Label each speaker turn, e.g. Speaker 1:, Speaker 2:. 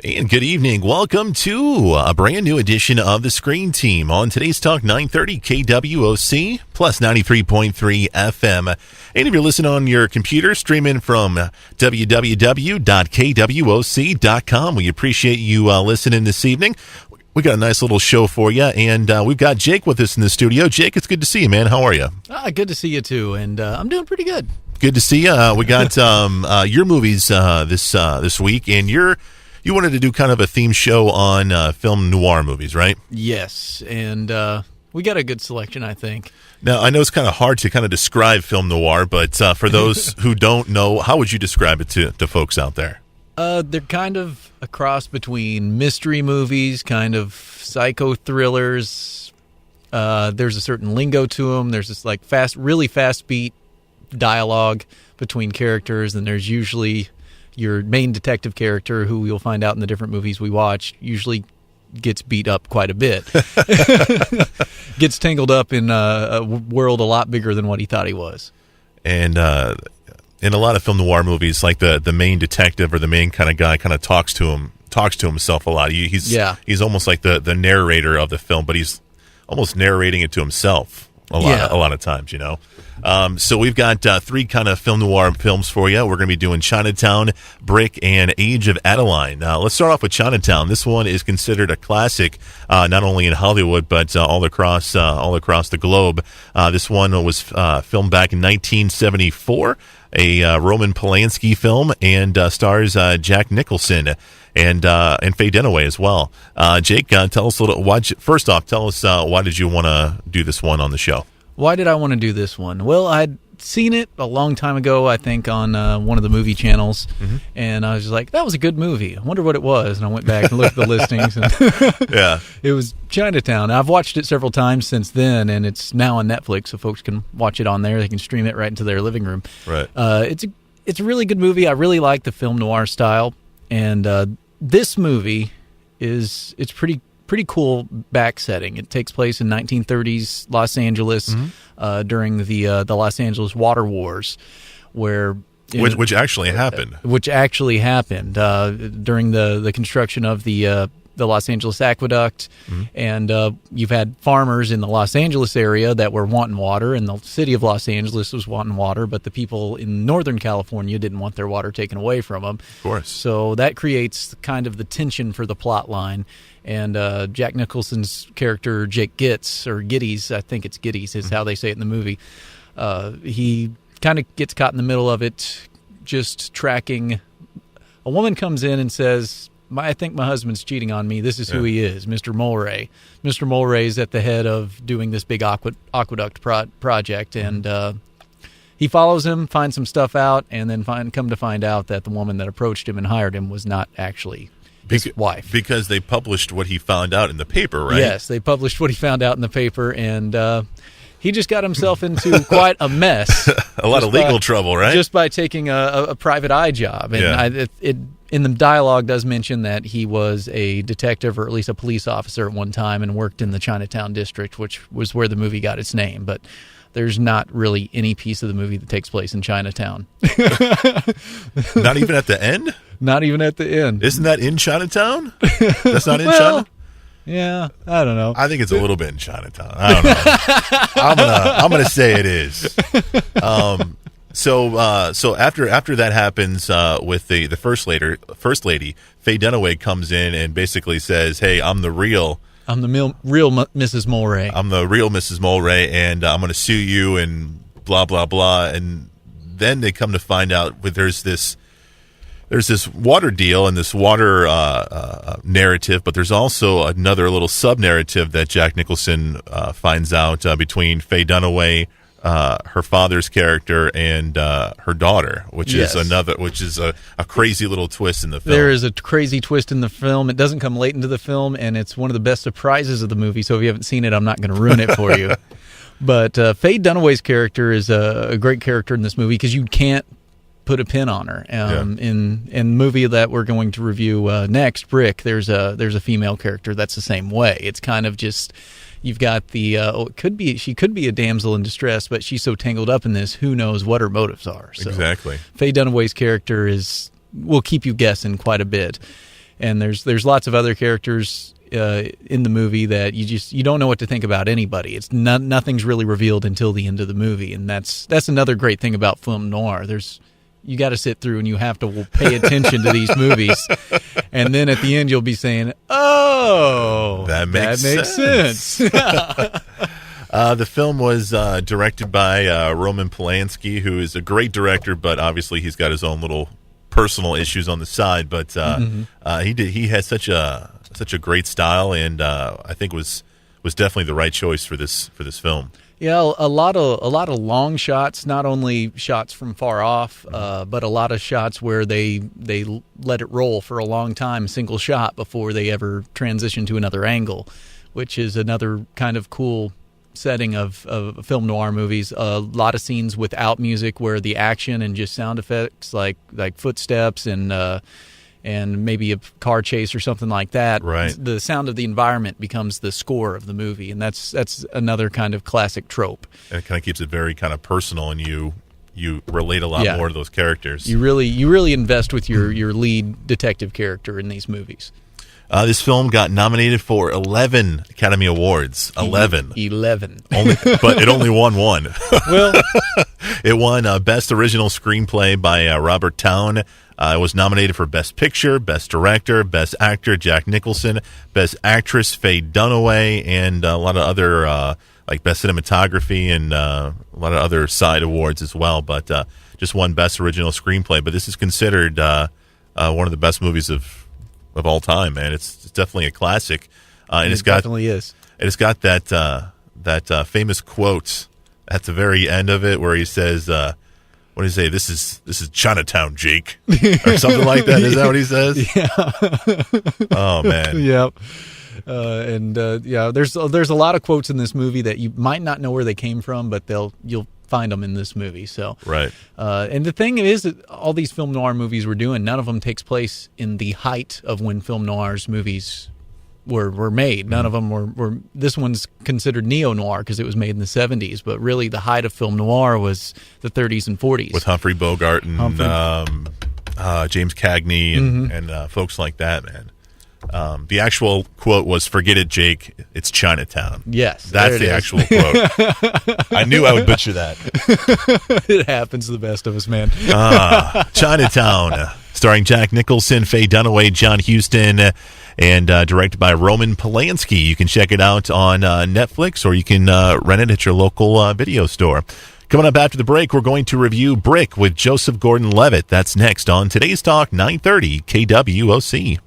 Speaker 1: And good evening. Welcome to a brand new edition of the Screen Team on today's Talk 930 KWOC plus 93.3 FM. And if you're listening on your computer, streaming from www.kwOC.com, we appreciate you listening this evening. We got a nice little show for you, and we've got Jake with us in the studio. Jake, it's good to see you, man. How are you?
Speaker 2: Good to see you, too, and I'm doing pretty good.
Speaker 1: Good to see you. We got your movies this week, and you wanted to do kind of a theme show on film noir movies, right?
Speaker 2: Yes, and we got a good selection, I think.
Speaker 1: Now, I know it's kind of hard to kind of describe film noir, but for those who don't know, how would you describe it to folks out there?
Speaker 2: They're kind of a cross between mystery movies, kind of psycho thrillers. There's a certain lingo to them. There's this like really fast beat dialogue between characters, and there's usually your main detective character, who you'll find out in the different movies we watch, usually gets beat up quite a bit. Gets tangled up in a world a lot bigger than what he thought he was.
Speaker 1: And in a lot of film noir movies, like the main detective or the main kind of guy kind of talks to himself a lot. He's almost like the narrator of the film, but he's almost narrating it to himself a lot of times, you know. So we've got three kind of film noir films for you. We're going to be doing Chinatown, Brick, and Age of Adeline. Let's start off with Chinatown. This one is considered a classic, not only in Hollywood but all across the globe. This one was filmed back in 1974, a Roman Polanski film, and stars Jack Nicholson and Faye Dunaway as well. Jake, tell us a little. First off, tell us why did you want to do this one on the show?
Speaker 2: Why did I want to do this one? Well, I'd seen it a long time ago, I think, on one of the movie channels, and I was just like, that was a good movie. I wonder what it was, and I went back and looked at the listings, and
Speaker 1: yeah,
Speaker 2: it was Chinatown. I've watched it several times since then, and it's now on Netflix, so folks can watch it on there. They can stream it right into their living room.
Speaker 1: Right.
Speaker 2: It's a really good movie. I really like the film noir style, and this movie it's pretty cool back setting. It takes place in 1930s Los Angeles during the Los Angeles water wars, where
Speaker 1: which actually happened.
Speaker 2: Which actually happened during the construction of the Los Angeles aqueduct, and you've had farmers in the Los Angeles area that were wanting water, and the city of Los Angeles was wanting water, but the people in Northern California didn't want their water taken away from them.
Speaker 1: Of course.
Speaker 2: So that creates kind of the tension for the plot line. And Jack Nicholson's character, Jake Gittes, I think it's Gittes is how they say it in the movie, he kind of gets caught in the middle of it, just tracking. A woman comes in and says, I think my husband's cheating on me. This is who he is, Mr. Mulray. Mr. Mulray is at the head of doing this big aqueduct project, and he follows him, finds some stuff out, and then come to find out that the woman that approached him and hired him was not actually his wife.
Speaker 1: Because they published what he found out in the paper, right?
Speaker 2: Yes, they published what he found out in the paper, and he just got himself into quite a mess.
Speaker 1: A lot of legal trouble, right?
Speaker 2: Just by taking a private eye job. And it in the dialogue does mention that he was a detective, or at least a police officer at one time, and worked in the Chinatown district, which was where the movie got its name. But there's not really any piece of the movie that takes place in Chinatown.
Speaker 1: Not even at the end?
Speaker 2: Not even at the end.
Speaker 1: Isn't that in Chinatown? That's not in China?
Speaker 2: Yeah, I don't know.
Speaker 1: I think it's a little bit in Chinatown. I don't know. I'm gonna say it is. So after that happens with the first lady, Faye Dunaway comes in and basically says, "Hey, I'm the real
Speaker 2: Mrs. Mulray.
Speaker 1: I'm the real Mrs. Mulray, and I'm going to sue you," and blah blah blah. And then they come to find out there's this water deal and this water narrative, but there's also another little sub-narrative that Jack Nicholson finds out between Faye Dunaway, her father's character, and her daughter, which is a crazy little twist in the film.
Speaker 2: There is a crazy twist in the film. It doesn't come late into the film, and it's one of the best surprises of the movie, so if you haven't seen it, I'm not going to ruin it for you. But Faye Dunaway's character is a great character in this movie because you can't put a pin on her. In the movie that we're going to review next, Brick, there's a female character that's the same way. It's kind of just, you've got the she could be a damsel in distress, but she's so tangled up in this, who knows what her motives are. So
Speaker 1: exactly.
Speaker 2: Faye Dunaway's character will keep you guessing quite a bit. And there's lots of other characters in the movie that you don't know what to think about anybody. It's nothing's really revealed until the end of the movie, and that's another great thing about film noir. You got to sit through and you have to pay attention to these movies, and then at the end you'll be saying, "Oh,
Speaker 1: that makes sense." The film was directed by Roman Polanski, who is a great director, but obviously he's got his own little personal issues on the side. But he has such a great style, and I think was definitely the right choice for this film.
Speaker 2: Yeah, a lot of long shots, not only shots from far off, but a lot of shots where they let it roll for a long time, single shot, before they ever transition to another angle, which is another kind of cool setting of film noir movies. A lot of scenes without music, where the action and just sound effects like footsteps and maybe a car chase or something like that.
Speaker 1: Right.
Speaker 2: The sound of the environment becomes the score of the movie, and that's another kind of classic trope.
Speaker 1: And it kind of keeps it very kind of personal, and you relate a lot more to those characters.
Speaker 2: You really invest with your lead detective character in these movies.
Speaker 1: This film got nominated for 11 Academy Awards. 11.
Speaker 2: 11.
Speaker 1: But it only won one.
Speaker 2: Well,
Speaker 1: it won Best Original Screenplay by Robert Towne. It was nominated for Best Picture, Best Director, Best Actor, Jack Nicholson, Best Actress, Faye Dunaway, and a lot of other, like Best Cinematography and a lot of other side awards as well. But just won Best Original Screenplay. But this is considered one of the best movies of all time, man. It's definitely a classic. And it
Speaker 2: definitely is.
Speaker 1: And it's got that famous quote at the very end of it where he says, what do you say? This is Chinatown, Jake, or something like that. Is that what he says?
Speaker 2: Yeah.
Speaker 1: Oh man.
Speaker 2: Yep. There's a lot of quotes in this movie that you might not know where they came from, but you'll find them in this movie. So
Speaker 1: right.
Speaker 2: And the thing is that all these film noir movies we're doing, none of them takes place in the height of when film noirs movies were made. None of them were. This one's considered neo-noir because it was made in the 70s, but really the height of film noir was the 30s and 40s.
Speaker 1: With Humphrey Bogart and James Cagney and folks like that, man. The actual quote was, "Forget it, Jake. It's Chinatown."
Speaker 2: Yes.
Speaker 1: That's the actual quote. I knew I would butcher that.
Speaker 2: It happens to the best of us, man.
Speaker 1: Chinatown, starring Jack Nicholson, Faye Dunaway, John Huston, and directed by Roman Polanski. You can check it out on Netflix, or you can rent it at your local video store. Coming up after the break, we're going to review Brick with Joseph Gordon-Levitt. That's next on Today's Talk 930 KWOC.